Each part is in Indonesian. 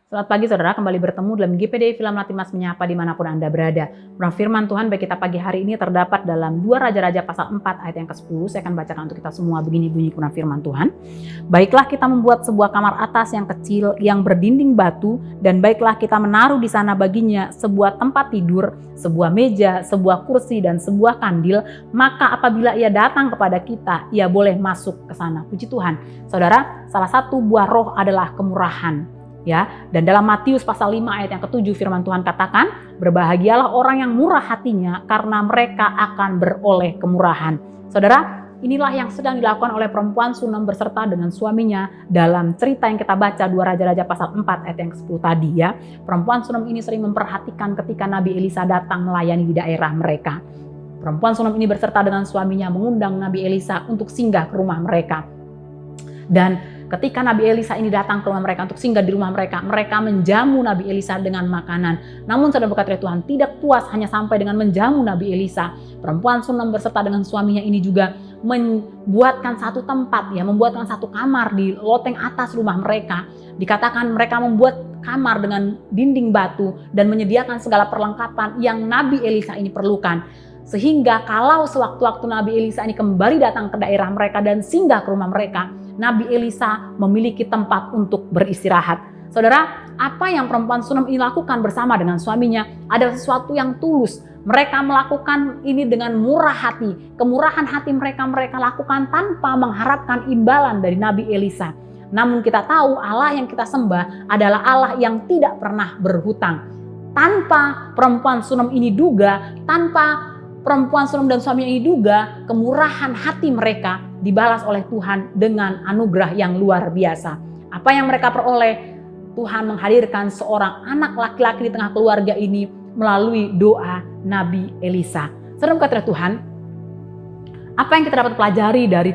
Selamat pagi saudara, kembali bertemu dalam GPDI Film Latimas Menyapa dimanapun Anda berada. Firman Tuhan bagi kita pagi hari ini terdapat dalam 2 Raja-Raja pasal 4 ayat yang ke-10. Saya akan bacakan untuk kita semua, begini bunyi firman Tuhan. Baiklah kita membuat sebuah kamar atas yang kecil yang berdinding batu, dan baiklah kita menaruh di sana baginya sebuah tempat tidur, sebuah meja, sebuah kursi, dan sebuah kandil. Maka apabila ia datang kepada kita, ia boleh masuk ke sana. Puji Tuhan. Saudara, salah satu buah roh adalah kemurahan. Ya, dan dalam Matius pasal 5 ayat yang ke-7 firman Tuhan katakan, berbahagialah orang yang murah hatinya karena mereka akan beroleh kemurahan. Saudara, inilah yang sedang dilakukan oleh perempuan Sunem berserta dengan suaminya dalam cerita yang kita baca 2 Raja-Raja pasal 4 ayat yang ke-10 tadi ya. Perempuan Sunem ini sering memperhatikan ketika Nabi Elisa datang melayani di daerah mereka. Perempuan Sunem ini berserta dengan suaminya mengundang Nabi Elisa untuk singgah ke rumah mereka. Dan ketika Nabi Elisa ini datang ke rumah mereka untuk singgah di rumah mereka, mereka menjamu Nabi Elisa dengan makanan. Namun saudara berkat Tuhan tidak puas hanya sampai dengan menjamu Nabi Elisa. Perempuan Sunem berserta dengan suaminya ini juga membuatkan satu tempat, membuatkan satu kamar di loteng atas rumah mereka. Dikatakan mereka membuat kamar dengan dinding batu dan menyediakan segala perlengkapan yang Nabi Elisa ini perlukan. Sehingga kalau sewaktu-waktu Nabi Elisa ini kembali datang ke daerah mereka dan singgah ke rumah mereka, Nabi Elisa memiliki tempat untuk beristirahat. Saudara, apa yang perempuan Sunem ini lakukan bersama dengan suaminya adalah sesuatu yang tulus. Mereka melakukan ini dengan murah hati. Kemurahan hati mereka lakukan tanpa mengharapkan imbalan dari Nabi Elisa. Namun kita tahu Allah yang kita sembah adalah Allah yang tidak pernah berhutang. Tanpa perempuan Sunem ini duga, tanpa perempuan Sunem dan suaminya ini duga, kemurahan hati mereka dibalas oleh Tuhan dengan anugerah yang luar biasa. Apa yang mereka peroleh? Tuhan menghadirkan seorang anak laki-laki di tengah keluarga ini melalui doa Nabi Elisa. Saudara berkat Tuhan, apa yang kita dapat pelajari dari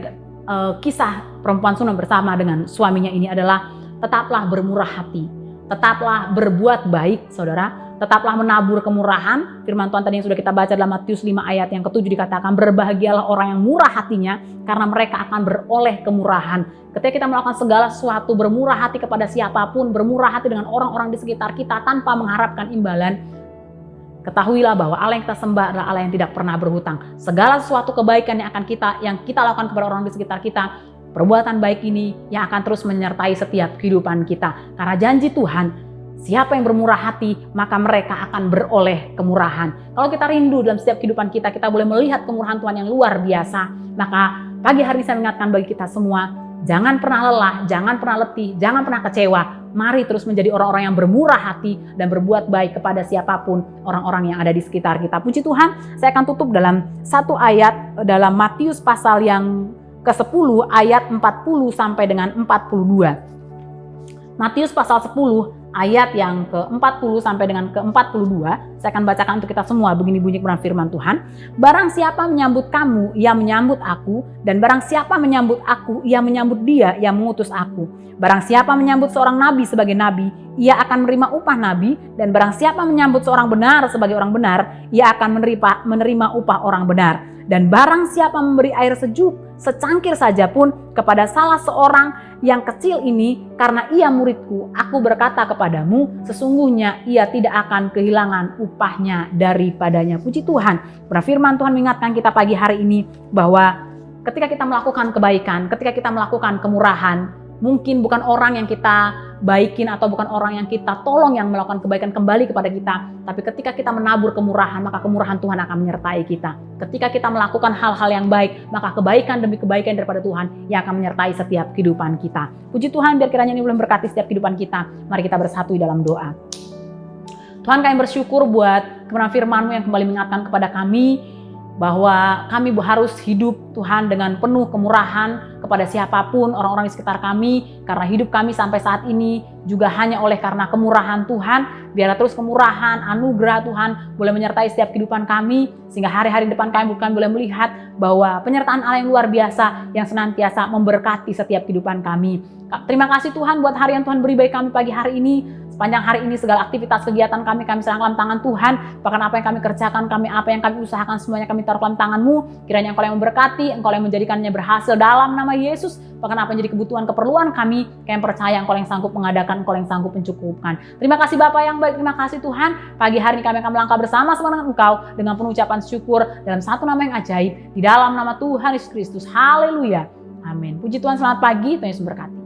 kisah perempuan Sunem bersama dengan suaminya ini adalah tetaplah bermurah hati, tetaplah berbuat baik saudara. Tetaplah menabur kemurahan. Firman Tuhan tadi yang sudah kita baca dalam Matius 5 ayat yang ke-7 dikatakan, berbahagialah orang yang murah hatinya karena mereka akan beroleh kemurahan. Ketika kita melakukan segala sesuatu, bermurah hati kepada siapapun, bermurah hati dengan orang-orang di sekitar kita tanpa mengharapkan imbalan, ketahuilah bahwa Allah yang kita sembah adalah Allah yang tidak pernah berhutang. Segala sesuatu kebaikan yang kita lakukan kepada orang di sekitar kita, perbuatan baik ini yang akan terus menyertai setiap kehidupan kita. Karena janji Tuhan, siapa yang bermurah hati, maka mereka akan beroleh kemurahan. Kalau kita rindu dalam setiap kehidupan kita, kita boleh melihat kemurahan Tuhan yang luar biasa. Maka pagi hari ini saya mengingatkan bagi kita semua, jangan pernah lelah, jangan pernah letih, jangan pernah kecewa. Mari terus menjadi orang-orang yang bermurah hati dan berbuat baik kepada siapapun orang-orang yang ada di sekitar kita. Puji Tuhan, saya akan tutup dalam satu ayat dalam Matius pasal yang ke-10 ayat 40 sampai dengan 42. Matius pasal 10 ayat yang ke-40 sampai dengan ke-42, saya akan bacakan untuk kita semua. Begini bunyi firman Tuhan. Barang siapa menyambut kamu, ia menyambut aku. Dan barang siapa menyambut aku, ia menyambut dia yang mengutus aku. Barang siapa menyambut seorang nabi sebagai nabi, ia akan menerima upah nabi. Dan barang siapa menyambut seorang benar sebagai orang benar, ia akan menerima upah orang benar. Dan barang siapa memberi air sejuk secangkir saja pun kepada salah seorang yang kecil ini, karena ia muridku, aku berkata kepadamu, sesungguhnya ia tidak akan kehilangan upahnya daripadanya. Puji Tuhan. Firman Tuhan mengingatkan kita pagi hari ini bahwa ketika kita melakukan kebaikan, ketika kita melakukan kemurahan, mungkin bukan orang yang kita baikin atau bukan orang yang kita tolong yang melakukan kebaikan kembali kepada kita. Tapi ketika kita menabur kemurahan, maka kemurahan Tuhan akan menyertai kita. Ketika kita melakukan hal-hal yang baik, maka kebaikan demi kebaikan daripada Tuhan yang akan menyertai setiap kehidupan kita. Puji Tuhan, biar kiranya ini boleh memberkati setiap kehidupan kita. Mari kita bersatu dalam doa. Tuhan, kami bersyukur buat kebenaran firman-Mu yang kembali mengingatkan kepada kami bahwa kami harus hidup Tuhan dengan penuh kemurahan kepada siapapun orang-orang di sekitar kami, karena hidup kami sampai saat ini juga hanya oleh karena kemurahan Tuhan. Biarlah terus kemurahan, anugerah Tuhan boleh menyertai setiap kehidupan kami, sehingga hari-hari depan kami boleh melihat bahwa penyertaan Allah yang luar biasa yang senantiasa memberkati setiap kehidupan kami. Terima kasih Tuhan buat hari yang Tuhan beri bagi kami pagi hari ini. Sepanjang hari ini segala aktivitas kegiatan kami serahkan dalam tangan Tuhan. Bahkan apa yang kami kerjakan, apa yang kami usahakan, semuanya kami taruh dalam tangan-Mu. Kiranya Engkau yang memberkati, Engkau yang menjadikannya berhasil dalam nama Yesus. Bahkan apa yang jadi kebutuhan, keperluan kami yang percaya Engkau yang sanggup mengadakan, Engkau yang sanggup mencukupkan. Terima kasih Bapa yang baik, terima kasih Tuhan. Pagi hari ini kami akan melangkah bersama-sama dengan Engkau dengan penuh ucapan syukur dalam satu nama yang ajaib, di dalam nama Tuhan Yesus Kristus. Haleluya. Amin. Puji Tuhan, selamat pagi, Tuhan Yesus memberkati.